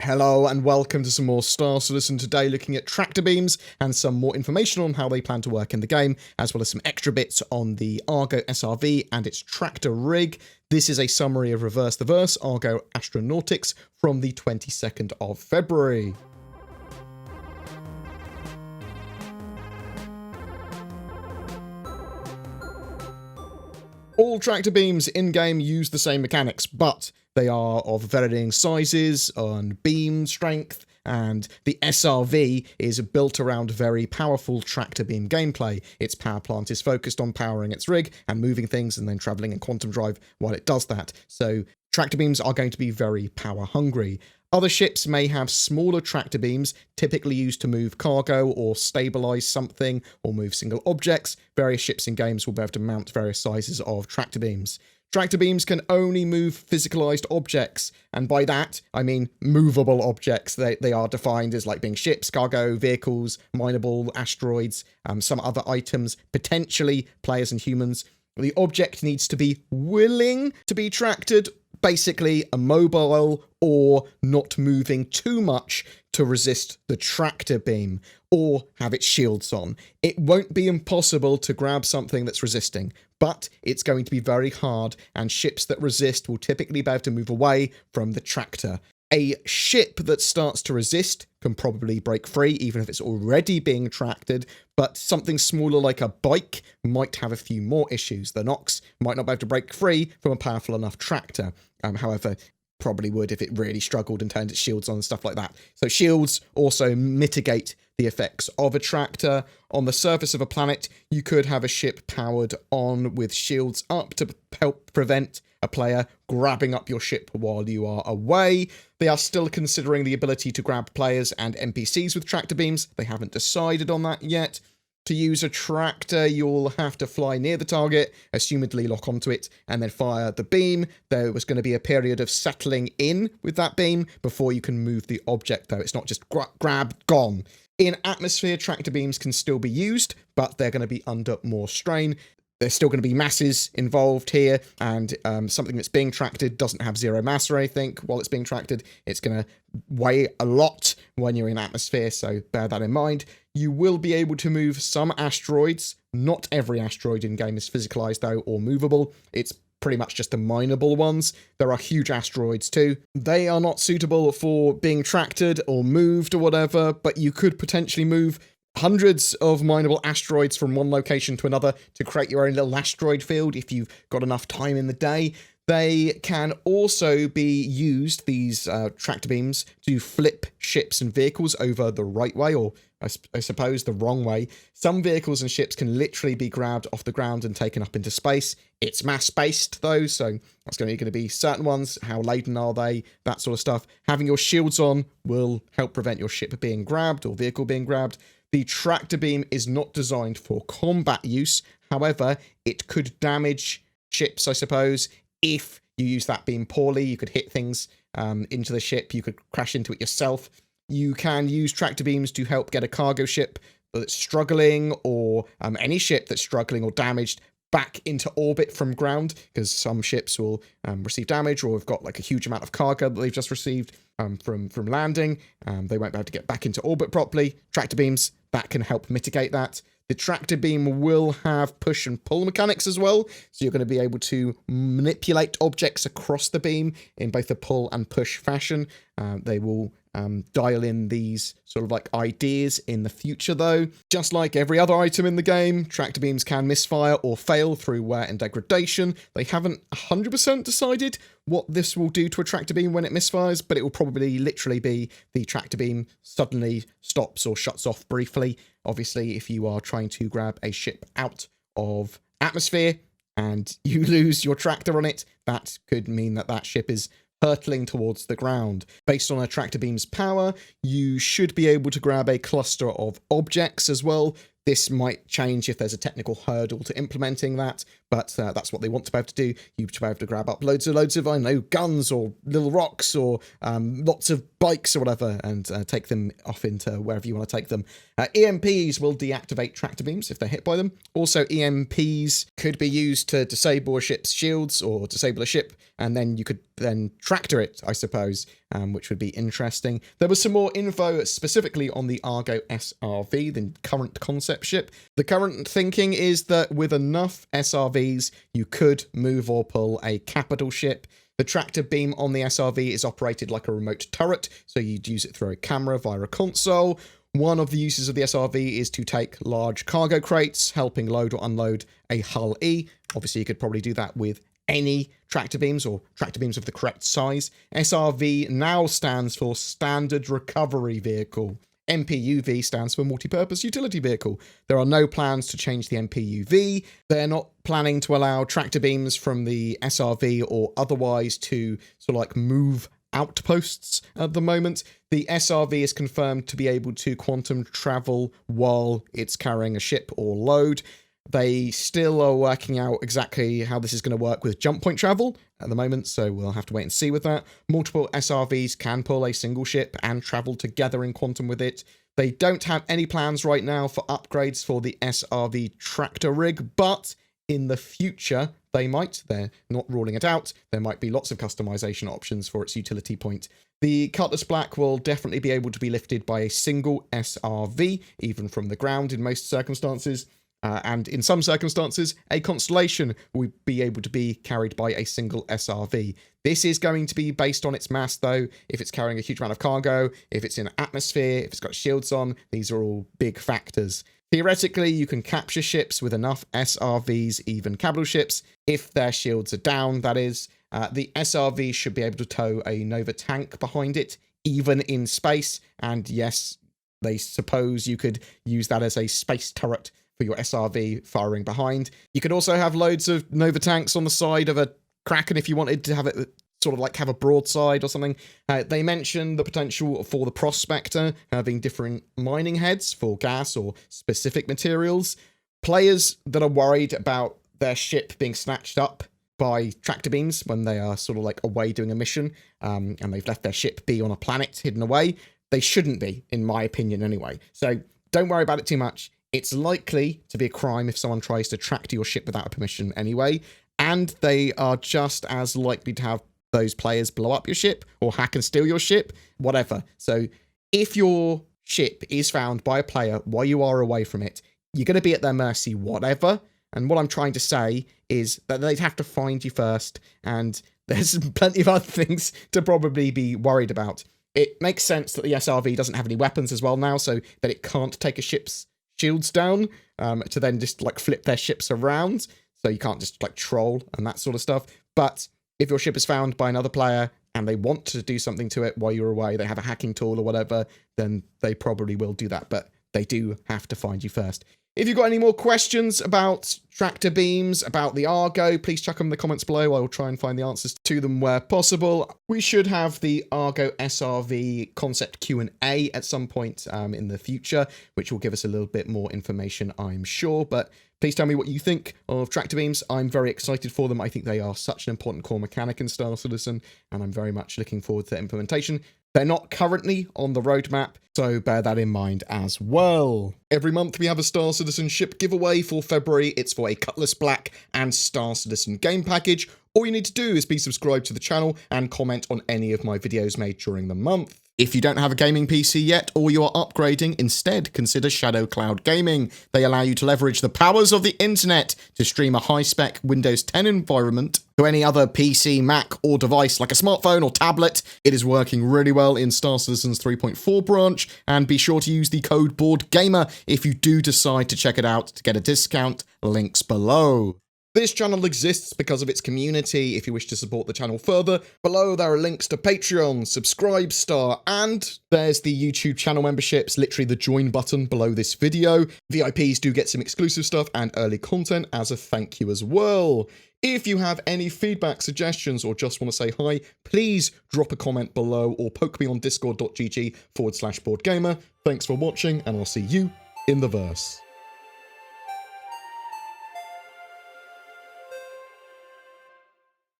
Hello and welcome to some more Star Citizen. Today looking at tractor beams and some more information on how they plan to work in the game, as well as some extra bits on the Argo SRV and its tractor rig. This is a summary of Reverse the Verse, Argo Astronautics from the 22nd of February. All tractor beams in-game use the same mechanics, but they are of varying sizes and beam strength, and the SRV is built around very powerful tractor beam gameplay. Its power plant is focused on powering its rig and moving things and then travelling in quantum drive while it does that. So tractor beams are going to be very power hungry. Other ships may have smaller tractor beams, typically used to move cargo or stabilise something or move single objects. Various ships in games will be able to mount various sizes of tractor beams. Tractor beams can only move physicalised objects, and by that I mean movable objects. They are defined as like being ships, cargo, vehicles, mineable, asteroids, some other items, potentially players and humans. The object needs to be willing to be tracted, basically immobile or not moving too much to resist the tractor beam or have its shields on. It won't be impossible to grab something that's resisting, but it's going to be very hard, and ships that resist will typically be able to move away from the tractor. A ship that starts to resist can probably break free, even if it's already being tracted, but something smaller like a bike might have a few more issues. The Nox might not be able to break free from a powerful enough tractor. However, probably would if it really struggled and turned its shields on and stuff like that. So shields also mitigate the effects of a tractor. On the surface of a planet, you could have a ship powered on with shields up to help prevent a player grabbing up your ship while you are away. They are still considering the ability to grab players and NPCs with tractor beams. They haven't decided on that yet. To use a tractor, you'll have to fly near the target, assumedly lock onto it, and then fire the beam. There was going to be a period of settling in with that beam before you can move the object, though. It's not just grab, gone. In atmosphere, tractor beams can still be used, but they're going to be under more strain. There's still going to be masses involved here, and something that's being tracted doesn't have zero mass or anything while it's being tracted. It's going to weigh a lot when you're in atmosphere, so bear that in mind. You will be able to move some asteroids. Not every asteroid in-game is physicalized, though, or movable. It's pretty much just the mineable ones. There are huge asteroids, too. They are not suitable for being tracted or moved or whatever, but you could potentially move hundreds of mineable asteroids from one location to another to create your own little asteroid field if you've got enough time in the day. They can also be used, these tractor beams, to flip ships and vehicles over the right way, or I suppose the wrong way. Some vehicles and ships can literally be grabbed off the ground and taken up into space. It's mass-based, though, so that's going to be certain ones. How laden are they? That sort of stuff. Having your shields on will help prevent your ship being grabbed or vehicle being grabbed. The tractor beam is not designed for combat use. However, it could damage ships, I suppose. If you use that beam poorly, you could hit things into the ship. You could crash into it yourself. You can use tractor beams to help get a cargo ship that's struggling, or any ship that's struggling or damaged, back into orbit from ground, because some ships will receive damage or have got like a huge amount of cargo that they've just received from landing. They won't be able to get back into orbit properly. Tractor beams, that can help mitigate that. The tractor beam will have push and pull mechanics as well, so you're going to be able to manipulate objects across the beam in both a pull and push fashion. They will dial in these sort of like ideas in the future, though. Just like every other item in the game, tractor beams can misfire or fail through wear and degradation. They haven't 100% decided what this will do to a tractor beam when it misfires, but it will probably literally be the tractor beam suddenly stops or shuts off briefly. Obviously, if you are trying to grab a ship out of atmosphere and you lose your tractor on it, that could mean that that ship is hurtling towards the ground. Based on a tractor beam's power, you should be able to grab a cluster of objects as well. This might change if there's a technical hurdle to implementing that, but that's what they want to be able to do. You to be able to grab up loads of, I don't know, guns or little rocks or lots of bikes or whatever, and take them off into wherever you want to take them. EMPs will deactivate tractor beams if they're hit by them. Also, EMPs could be used to disable a ship's shields or disable a ship, and then you could then tractor it, I suppose. which would be interesting. There was some more info specifically on the Argo SRV, the current concept ship. The current thinking is that with enough SRVs, you could move or pull a capital ship. The tractor beam on the SRV is operated like a remote turret, so you'd use it through a camera via a console. One of the uses of the SRV is to take large cargo crates, helping load or unload a Hull E. Obviously, you could probably do that with any tractor beams or tractor beams of the correct size. SRV now stands for Standard Recovery Vehicle. MPUV stands for Multi-Purpose Utility Vehicle. There are no plans to change the MPUV. They're not planning to allow tractor beams from the SRV or otherwise to sort of like move outposts at the moment. The SRV is confirmed to be able to quantum travel while it's carrying a ship or load. They still are working out exactly how this is going to work with jump point travel at the moment, so we'll have to wait and see with that. Multiple SRVs can pull a single ship and travel together in quantum with it. They don't have any plans right now for upgrades for the SRV tractor rig, but in the future, they might. They're not ruling it out. There might be lots of customization options for its utility point. The Cutlass Black will definitely be able to be lifted by a single SRV, even from the ground in most circumstances. And in some circumstances, a Constellation will be able to be carried by a single SRV. This is going to be based on its mass, though. If it's carrying a huge amount of cargo, if it's in atmosphere, if it's got shields on, these are all big factors. Theoretically, you can capture ships with enough SRVs, even capital ships, if their shields are down, that is. The SRV should be able to tow a Nova tank behind it, even in space. And yes, they suppose you could use that as a space turret for your SRV firing behind. You could also have loads of Nova tanks on the side of a Kraken if you wanted to have it sort of like have a broadside or something. They mentioned the potential for the Prospector having different mining heads for gas or specific materials. Players that are worried about their ship being snatched up by tractor beams when they are sort of like away doing a mission, and they've left their ship be on a planet hidden away, they shouldn't be, in my opinion anyway. So don't worry about it too much. It's likely to be a crime if someone tries to track your ship without permission anyway, and they are just as likely to have those players blow up your ship or hack and steal your ship, whatever. So if your ship is found by a player while you are away from it, you're going to be at their mercy, whatever. And what I'm trying to say is that they'd have to find you first, and there's plenty of other things to probably be worried about. It makes sense that the SRV doesn't have any weapons as well now, so that it can't take a ship's shields down to then just like flip their ships around, so you can't just like troll and that sort of stuff. But if your ship is found by another player and they want to do something to it while you're away, they have a hacking tool or whatever, then they probably will do that, but they do have to find you first. If you've got any more questions about tractor beams, about the Argo, please chuck them in the comments below. I will try and find the answers to them where possible. We should have the Argo SRV concept Q&A at some point in the future, which will give us a little bit more information, I'm sure. But please tell me what you think of tractor beams. I'm very excited for them. I think they are such an important core mechanic in Star Citizen, and I'm very much looking forward to their implementation. They're not currently on the roadmap, so bear that in mind as well. Every month we have a Star Citizen ship giveaway. For February, it's for a Cutlass Black and Star Citizen game package. All you need to do is be subscribed to the channel and comment on any of my videos made during the month. If you don't have a gaming PC yet, or you are upgrading, instead consider Shadow Cloud Gaming. They allow you to leverage the powers of the internet to stream a high-spec Windows 10 environment to any other PC, Mac, or device like a smartphone or tablet. It is working really well in Star Citizen's 3.4 branch, and be sure to use the code BoredGamer if you do decide to check it out to get a discount. Links below. This channel exists because of its community. If you wish to support the channel further, below there are links to Patreon, Subscribestar, and there's the YouTube channel memberships, literally the join button below this video. VIPs do get some exclusive stuff and early content as a thank you as well. If you have any feedback, suggestions, or just want to say hi, please drop a comment below or poke me on discord.gg/BoredGamer. Thanks for watching, and I'll see you in the verse.